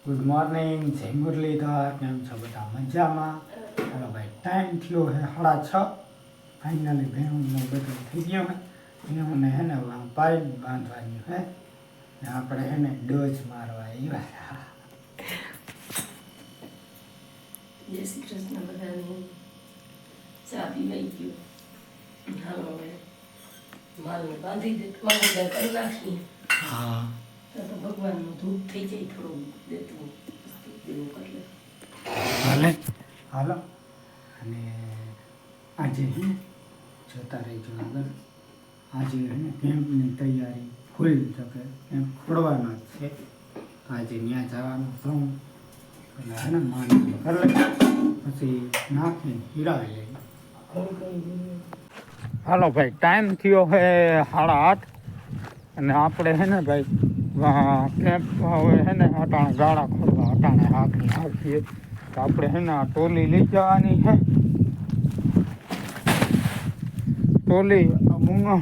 Good morning, જય મુરલીધર. કેમ છો બધા? મજામાં? ચાલો ભાઈ, ટાઈમ થયો છે 6:30. ફાઇનલી ભેહુંનું બધું થઈ ગયું હે. ભેહુંને હે ને પાઇપ બાંધવાની હે ને આપણે હે ને ડોઝ મારવા આવ્યા. જય શ્રી કૃષ્ણ બધાને. ચા પીવાઈ ગયું. હાલો હવે માલને બાંધી દે, માલને કરી નાખીએ. હા, તો ભગવાનનું ધૂપ થઈ જાય, થોડું દેતું દેવું કરી લે. હાલો. અને આજે હે ને જોતા રહીજો આગળ. આજે હે ને કેમ્પની તૈયારી ફૂલ તો કે કેમ્પ ખોડવાનો જ છે. આજે ત્યાં જવાનું છું એટલે હે ને માની કરી લે પછી નાખીને હીરાવી લઈએ. હાલો ભાઈ, ટાઈમ થયો છે 8:30 અને આપણે હે ને ભાઈ કેમ્પ હવે હે ને અટાણે ગાળા ખોલવા અટાણે હાંકની હાંકીએ તો આપણે હે ને આ ટોલી લઈ જવાની છે. ટોલી મૂંગા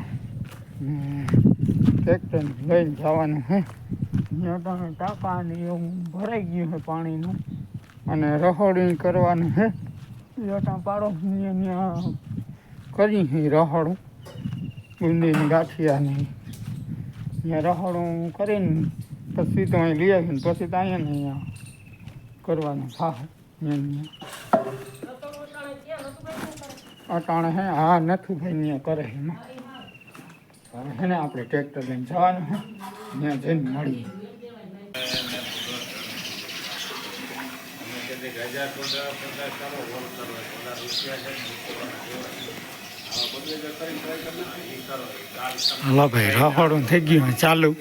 ટ્રેક્ટર લઈને જવાનું છે. ત્યાં અટાણે ટાંકાની એવું ભરાઈ ગયું છે પાણીનું અને રહોડી કરવાનું છે. એ અટાણ પાડો ત્યાં કરી રહોડું બુંદીની ગાંઠિયાની ત્યાં રહોડું કરીને પછી તો અહીં લઈ આવીને પછી તો અહીંયા ને અહીંયા કરવાનું થાય. અટાણે હે હા નથી ભાઈ ત્યાં કરે એમાં હવે હે ને આપણે ટ્રેક્ટર લઈને જવાનું હે ત્યાં જઈને મળીએ. હલો ભાઈ, રહોડું થઈ ગયું ચાલુ.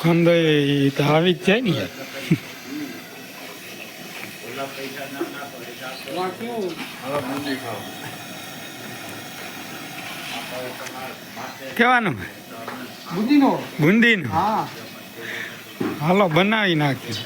કંદોઈ તો આવી જ જાય ને યાર. કેવાનું બુંદીનું? હા, હાલો બનાવી નાખી.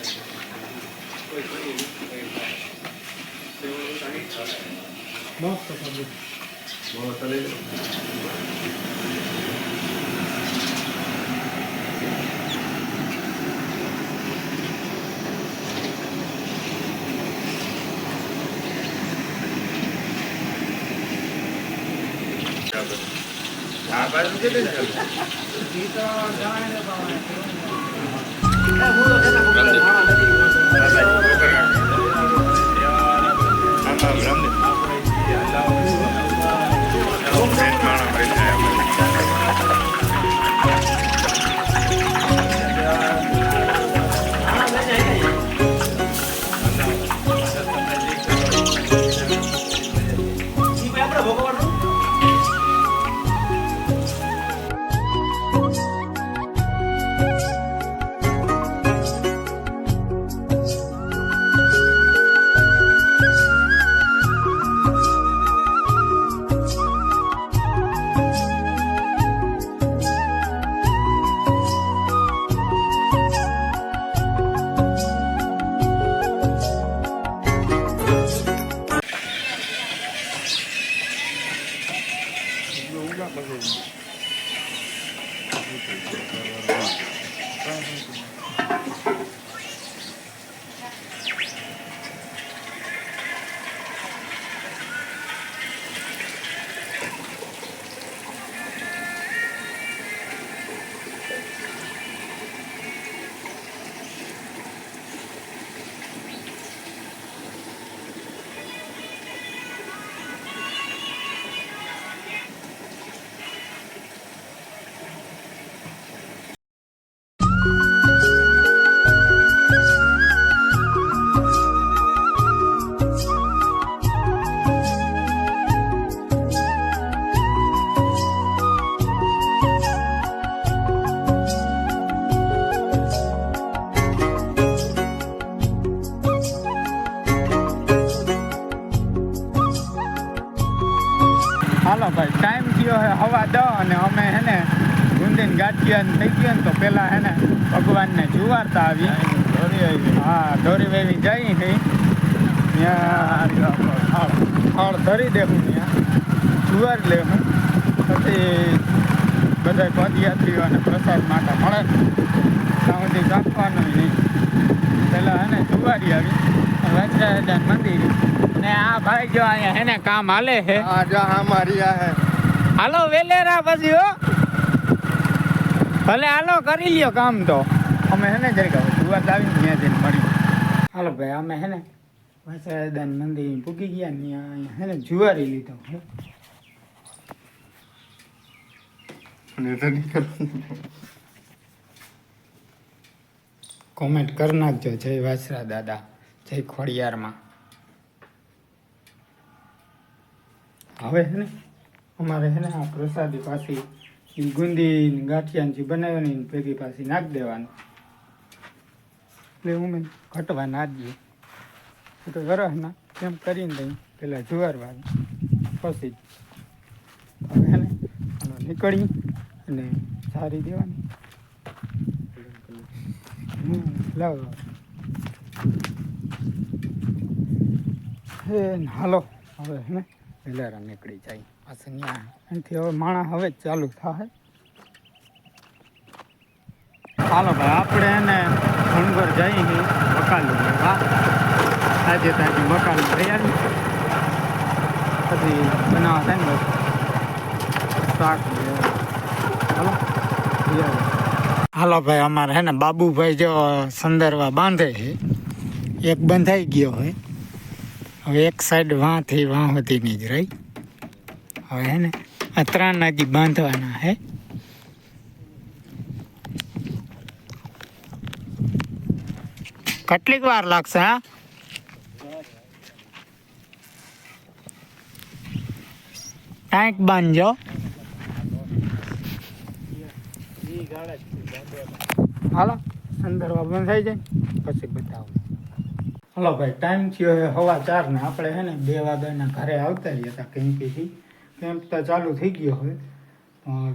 હાલો ભાઈ, ટાઈમ થયો હે 10:15 અને અમે હે ને બુંદીને ગાંઠિયા થઈ ગયો ને તો પેલા હે ને ભગવાનને જુવારતા આવી. હા, દોરી વેવી જઈ હે ત્યાં ફળ ધરી દેવું, ત્યાં જુવાર લેવું પછી બધા પદયાત્રીઓને પ્રસાદ માટે મળે ત્યાં સુધી રાખવાનું નહીં. પેલા એને જુવારી આવી વાછરાદાન મંદિર ને આ ભાઈ જો અહીંયા હેને કામ હાલે છે. आजा हमारी है હાલો વેલેરા પછી હો ભલે હાલો કરી લ્યો કામ. તો અમે હેને જરી જુવાર લાવીને ત્યાં જઈને મળી. હાલો ભાઈ અમે હેને વાછરાદાન મંદિર પૂગી ગયા ને અહીંયા હેને જુવારી લીધો. કોમેન્ટ કરી નાખજો જય વાછરા દાદા, જય ખોડિયારમાં. હવે હે ને અમારે હે ને આ પ્રસાદી પાછી ઈ ગુંદી ગાંઠિયા જે બનાવ્યો ને ભેગી પાછી નાખી દેવાનું. એટલે હું ઘટવા ના દઈએ તો વરસ ના એમ કરીને દઈ પેલા જુવારવાનું પછી હવે હે ને નીકળી અને સારી દેવાની. લાવ હે હાલો હવે હે ને વેલેરા નીકળી જાય પાછું ત્યાં એનાથી હવે માણસ હવે જ ચાલુ થાય. હાલો ભાઈ આપણે એને ભણગર જઈએ બકાલું લેવા. તાજે તાજી બકાલું તૈયારી પછી બનાવવા થાય ને શાક. હાલો ભાઈ અમારે હે ને બાબુભાઈ જો સંદરવા બાંધે છે. એક બંધાઈ ગયો હોય હવે એક સાઈડ વાંથી વાં સુધીની જ રહી. હવે હે ને આ 3 હજી બાંધવાના હે. કેટલીક વાર લાગશે? હા ટાઈટ બાંધજો. હાલો સંદરવા બંધાઈ જાય પછી બતાવો. હાલો ભાઈ ટાઈમ થયો છે 4:15 ને આપણે હે ને 2 વાગ્યાના ઘરે આવતા રહ્યા હતા કેમ્પથી. કેમ્પ તો ચાલુ થઈ ગયો હવે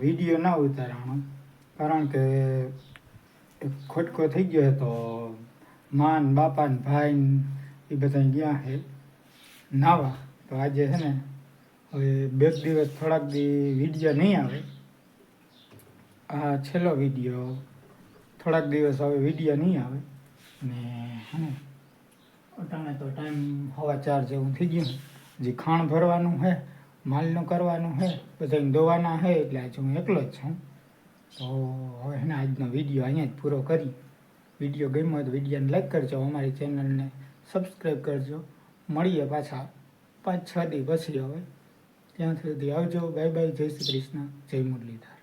વિડીયો ના ઉતારવાનો કારણ કે એક ખોટકો થઈ ગયો છે. તો માન બાપા ને ભાઈ ને એ બધા ગયા છે નાવા. તો આજે છે ને હવે 2 દિવસ થોડાક દી વિડીયો નહીં આવે. આ છેલ્લો વિડીયો. થોડાક દિવસ હવે વિડીયો નહીં આવે ને હે ને અટાણે તો ટાઈમ 4:15 જેવું થઈ ગયું. હજી ખાણ ભરવાનું છે, માલનું કરવાનું છે, બધાને દોવાના છે એટલે આજે હું એકલો જ છું. તો હવે હે ને આજનો વિડીયો અહીંયા જ પૂરો કરી. વિડીયો ગમ્યો હોય તો વિડીયોને લાઈક કરજો, અમારી ચેનલને સબસ્ક્રાઈબ કરજો. મળીએ પાછા 5-6 દી પછી. હવે ત્યાં સુધી આવજો. Bye bye. જય શ્રી કૃષ્ણ. જય મુરલીધર.